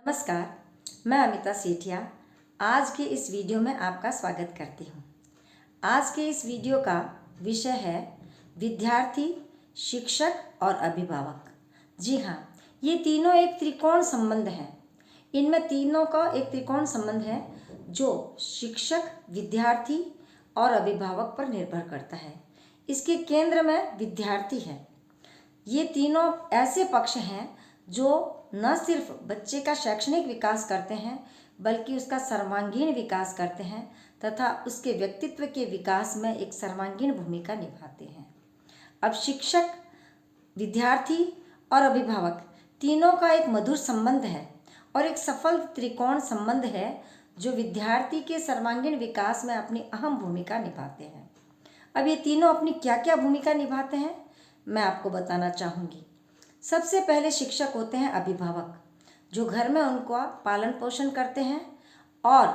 नमस्कार, मैं अमिता सेठिया आज के इस वीडियो में आपका स्वागत करती हूँ। आज के इस वीडियो का विषय है विद्यार्थी, शिक्षक और अभिभावक। जी हाँ, ये तीनों एक त्रिकोण संबंध है। इनमें तीनों का एक त्रिकोण संबंध है जो शिक्षक, विद्यार्थी और अभिभावक पर निर्भर करता है। इसके केंद्र में विद्यार्थी है। ये तीनों ऐसे पक्ष हैं जो न सिर्फ बच्चे का शैक्षणिक विकास करते हैं बल्कि उसका सर्वांगीण विकास करते हैं तथा उसके व्यक्तित्व के विकास में एक सर्वांगीण भूमिका निभाते हैं। अब शिक्षक, विद्यार्थी और अभिभावक तीनों का एक मधुर संबंध है और एक सफल त्रिकोण संबंध है जो विद्यार्थी के सर्वांगीण विकास में अपनी अहम भूमिका निभाते हैं। अब ये तीनों अपनी क्या क्या भूमिका निभाते हैं मैं आपको बताना चाहूँगी। सबसे पहले शिक्षक होते हैं अभिभावक, जो घर में उनका पालन पोषण करते हैं और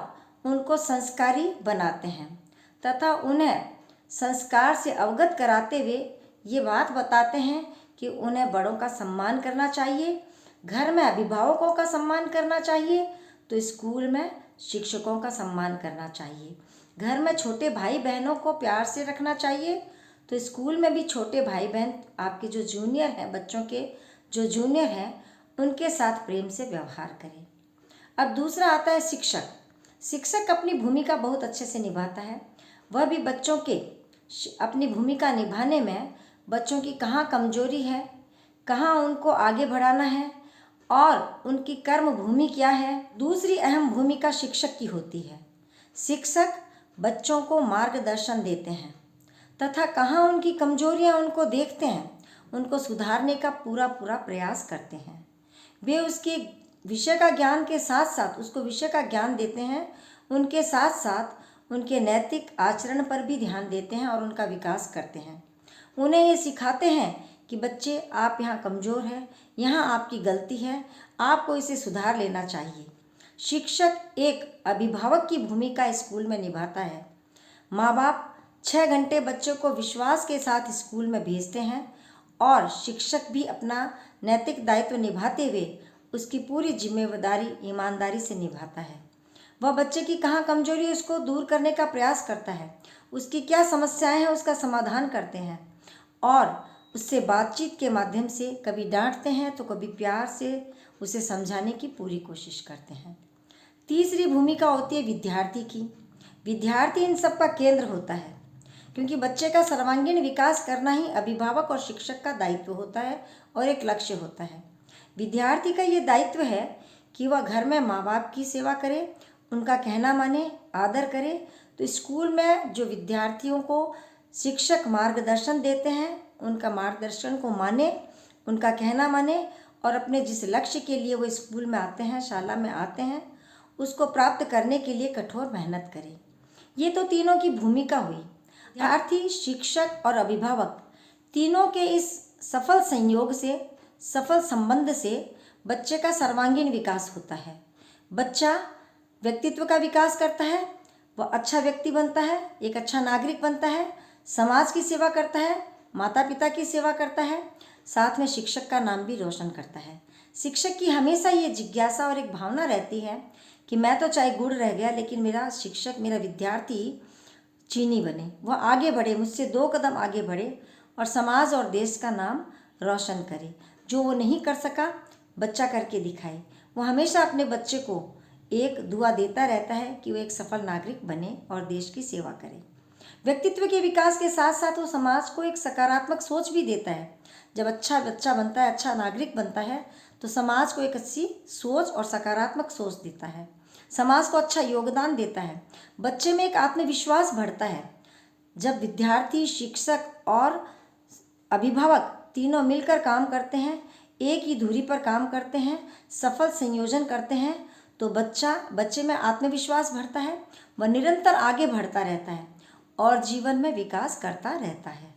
उनको संस्कारी बनाते हैं तथा उन्हें संस्कार से अवगत कराते हुए ये बात बताते हैं कि उन्हें बड़ों का सम्मान करना चाहिए। घर में अभिभावकों का सम्मान करना चाहिए तो स्कूल में शिक्षकों का सम्मान करना चाहिए। घर में छोटे भाई बहनों को प्यार से रखना चाहिए तो स्कूल में भी छोटे भाई बहन, आपके जो जूनियर हैं, बच्चों के जो जूनियर हैं, उनके साथ प्रेम से व्यवहार करें। अब दूसरा आता है शिक्षक। शिक्षक अपनी भूमिका बहुत अच्छे से निभाता है। वह भी बच्चों के अपनी भूमिका निभाने में बच्चों की कहाँ कमजोरी है, कहाँ उनको आगे बढ़ाना है और उनकी कर्म भूमि क्या है। दूसरी अहम भूमिका शिक्षक की होती है। शिक्षक बच्चों को मार्गदर्शन देते हैं तथा कहाँ उनकी कमजोरियाँ उनको देखते हैं, उनको सुधारने का पूरा प्रयास करते हैं। वे उसके विषय का ज्ञान के साथ साथ उसको विषय का ज्ञान देते हैं, उनके साथ साथ उनके नैतिक आचरण पर भी ध्यान देते हैं और उनका विकास करते हैं। उन्हें ये सिखाते हैं कि बच्चे, आप यहाँ कमज़ोर हैं, यहाँ आपकी गलती है, आपको इसे सुधार लेना चाहिए। शिक्षक एक अभिभावक की भूमिका स्कूल में निभाता है। माँ बाप 6 घंटे बच्चों को विश्वास के साथ स्कूल में भेजते हैं और शिक्षक भी अपना नैतिक दायित्व निभाते हुए उसकी पूरी जिम्मेदारी ईमानदारी से निभाता है। वह बच्चे की कहाँ कमजोरी है उसको दूर करने का प्रयास करता है, उसकी क्या समस्याएं हैं उसका समाधान करते हैं और उससे बातचीत के माध्यम से कभी डांटते हैं तो कभी प्यार से उसे समझाने की पूरी कोशिश करते हैं। तीसरी भूमिका होती है विद्यार्थी की। विद्यार्थी इन सब का केंद्र होता है क्योंकि बच्चे का सर्वांगीण विकास करना ही अभिभावक और शिक्षक का दायित्व होता है और एक लक्ष्य होता है। विद्यार्थी का ये दायित्व है कि वह घर में माँ बाप की सेवा करे, उनका कहना माने, आदर करे। तो स्कूल में जो विद्यार्थियों को शिक्षक मार्गदर्शन देते हैं, उनका मार्गदर्शन को माने, उनका कहना माने और अपने जिस लक्ष्य के लिए वो स्कूल में आते हैं, शाला में आते हैं, उसको प्राप्त करने के लिए कठोर मेहनत करें। ये तो तीनों की भूमिका हुई। विद्यार्थी, शिक्षक और अभिभावक तीनों के इस सफल संयोग से, सफल संबंध से बच्चे का सर्वांगीण विकास होता है। बच्चा व्यक्तित्व का विकास करता है, वह अच्छा व्यक्ति बनता है, एक अच्छा नागरिक बनता है, समाज की सेवा करता है, माता पिता की सेवा करता है, साथ में शिक्षक का नाम भी रोशन करता है। शिक्षक की हमेशा ये जिज्ञासा और एक भावना रहती है कि मैं तो चाहे गुड़ रह गया लेकिन मेरा शिक्षक, मेरा विद्यार्थी चीनी बने, वह आगे बढ़े, मुझसे 2 कदम आगे बढ़े और समाज और देश का नाम रोशन करे। जो वो नहीं कर सका, बच्चा करके दिखाए। वो हमेशा अपने बच्चे को एक दुआ देता रहता है कि वो एक सफल नागरिक बने और देश की सेवा करे। व्यक्तित्व के विकास के साथ साथ वो समाज को एक सकारात्मक सोच भी देता है। जब अच्छा बच्चा बनता है, अच्छा नागरिक बनता है तो समाज को एक अच्छी सोच और सकारात्मक सोच देता है, समाज को अच्छा योगदान देता है, बच्चे में एक आत्मविश्वास बढ़ता है। जब विद्यार्थी, शिक्षक और अभिभावक तीनों मिलकर काम करते हैं, एक ही धुरी पर काम करते हैं, सफल संयोजन करते हैं तो बच्चे में आत्मविश्वास बढ़ता है, वह निरंतर आगे बढ़ता रहता है और जीवन में विकास करता रहता है।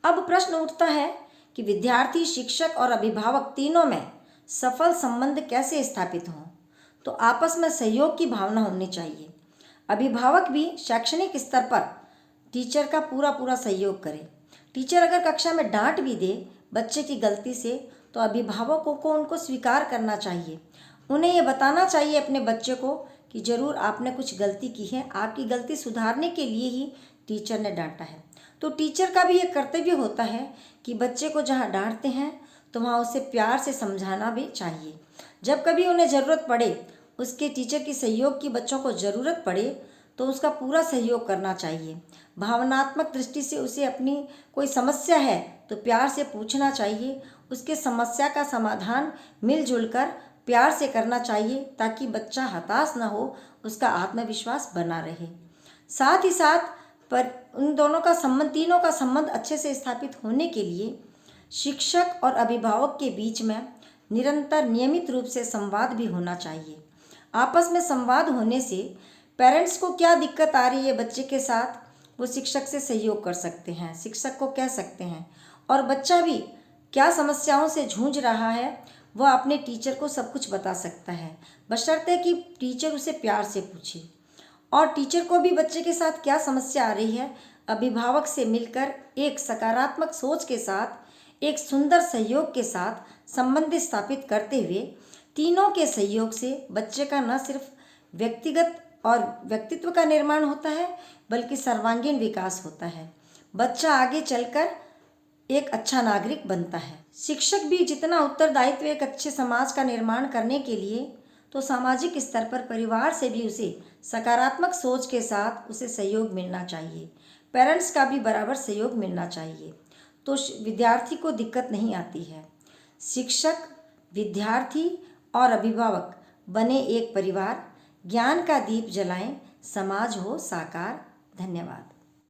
अब प्रश्न उठता है कि विद्यार्थी, शिक्षक और अभिभावक तीनों में सफल संबंध कैसे स्थापित हों। तो आपस में सहयोग की भावना होनी चाहिए। अभिभावक भी शैक्षणिक स्तर पर टीचर का पूरा सहयोग करे। टीचर अगर कक्षा में डांट भी दे बच्चे की गलती से तो अभिभावकों को उनको स्वीकार करना चाहिए उन्हें ये बताना चाहिए अपने बच्चे को कि ज़रूर आपने कुछ गलती की है, आपकी गलती सुधारने के लिए ही टीचर ने डांटा है। तो टीचर का भी ये कर्तव्य होता है कि बच्चे को जहाँ डांटते हैं तो वहाँ उसे प्यार से समझाना भी चाहिए। जब कभी उन्हें ज़रूरत पड़े, उसके टीचर की सहयोग की बच्चों को ज़रूरत पड़े तो उसका पूरा सहयोग करना चाहिए। भावनात्मक दृष्टि से उसे अपनी कोई समस्या है तो प्यार से पूछना चाहिए। उसके समस्या का समाधान मिलजुल कर प्यार से करना चाहिए ताकि बच्चा हताश न हो, उसका आत्मविश्वास बना रहे। साथ ही साथ पर उन दोनों का संबंध, तीनों का संबंध अच्छे से स्थापित होने के लिए शिक्षक और अभिभावक के बीच में निरंतर नियमित रूप से संवाद भी होना चाहिए। आपस में संवाद होने से पेरेंट्स को क्या दिक्कत आ रही है बच्चे के साथ, वो शिक्षक से सहयोग कर सकते हैं, शिक्षक को कह सकते हैं। और बच्चा भी क्या समस्याओं से जूझ रहा है वह अपने टीचर को सब कुछ बता सकता है, बशर्ते कि टीचर उसे प्यार से पूछे। और टीचर को भी बच्चे के साथ क्या समस्या आ रही है अभिभावक से मिलकर एक सकारात्मक सोच के साथ, एक सुंदर सहयोग के साथ संबंध स्थापित करते हुए तीनों के सहयोग से बच्चे का न सिर्फ व्यक्तिगत और व्यक्तित्व का निर्माण होता है बल्कि सर्वांगीण विकास होता है। बच्चा आगे चलकर एक अच्छा नागरिक बनता है। शिक्षक भी जितना उत्तरदायित्व एक अच्छे समाज का निर्माण करने के लिए, तो सामाजिक स्तर पर परिवार से भी उसे सकारात्मक सोच के साथ उसे सहयोग मिलना चाहिए। पेरेंट्स का भी बराबर सहयोग मिलना चाहिए तो विद्यार्थी को दिक्कत नहीं आती है। शिक्षक, विद्यार्थी और अभिभावक बने एक परिवार, ज्ञान का दीप जलाएं, समाज हो साकार। धन्यवाद।